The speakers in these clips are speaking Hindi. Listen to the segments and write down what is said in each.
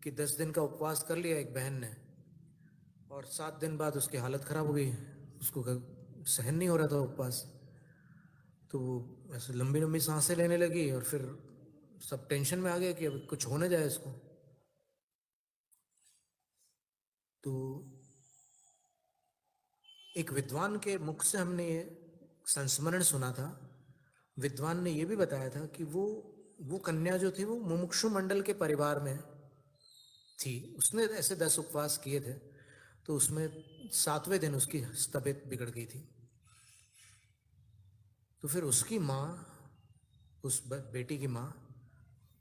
कि 10 दिन का उपवास कर लिया एक बहन ने, और 7 दिन बाद उसकी हालत खराब हो गई, उसको सहन नहीं हो रहा था उपवास। तो वो ऐसे लंबी लंबी सांसें लेने लगी, और फिर सब टेंशन में आ गए कि अब कुछ हो ना जाए इसको। तो एक विद्वान के मुख से हमने ये संस्मरण सुना था। विद्वान ने ये भी बताया था कि वो कन्या जो थी वो मुमुक्षु मंडल के परिवार में थी। उसने ऐसे 10 उपवास किए थे, तो उसमें 7वें दिन उसकी तबीयत बिगड़ गई थी। तो फिर उसकी माँ, उस बेटी की माँ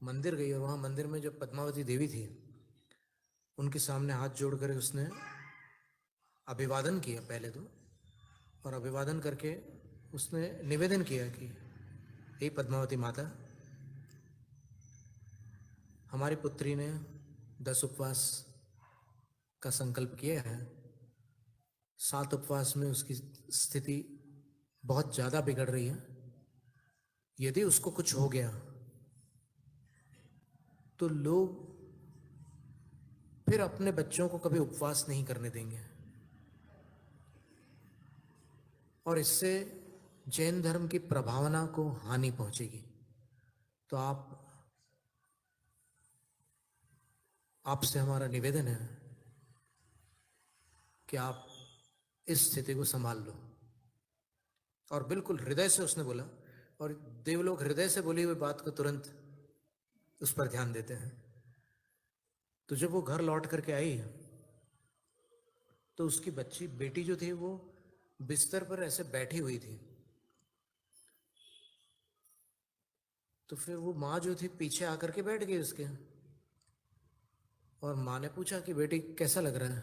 मंदिर गई, और वहाँ मंदिर में जो पद्मावती देवी थी उनके सामने हाथ जोड़कर उसने अभिवादन किया पहले तो, और अभिवादन करके उसने निवेदन किया कि हे पद्मावती माता, हमारी पुत्री ने 10 उपवास का संकल्प किया है। 7 उपवास में उसकी स्थिति बहुत ज़्यादा बिगड़ रही है। यदि उसको कुछ हो गया तो लोग फिर अपने बच्चों को कभी उपवास नहीं करने देंगे, और इससे जैन धर्म की प्रभावना को हानि पहुंचेगी। तो आपसे हमारा निवेदन है कि आप इस स्थिति को संभाल लो। और बिल्कुल हृदय से उसने बोला, और देवलोग हृदय से बोली हुई बात को तुरंत उस पर ध्यान देते हैं। तो जब वो घर लौट करके आई तो उसकी बेटी जो थी वो बिस्तर पर ऐसे बैठी हुई थी। तो फिर वो माँ जो थी पीछे आकर के बैठ गई उसके, और माँ ने पूछा कि बेटी कैसा लग रहा है।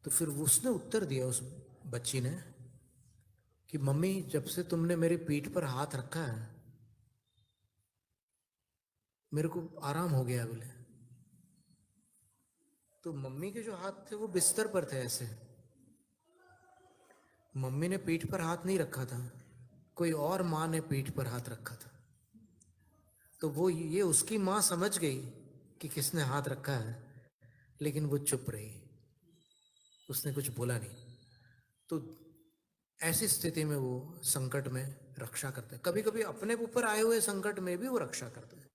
तो फिर उसने उत्तर दिया, उस बच्ची ने, कि मम्मी जब से तुमने मेरी पीठ पर हाथ रखा है मेरे को आराम हो गया बोले। तो मम्मी के जो हाथ थे वो बिस्तर पर थे ऐसे, मम्मी ने पीठ पर हाथ नहीं रखा था, कोई और माँ ने पीठ पर हाथ रखा था। तो वो ये उसकी माँ समझ गई कि किसने हाथ रखा है, लेकिन वो चुप रही, उसने कुछ बोला नहीं। तो ऐसी स्थिति में वो संकट में रक्षा करते हैं। कभी कभी अपने ऊपर आए हुए संकट में भी वो रक्षा करते हैं।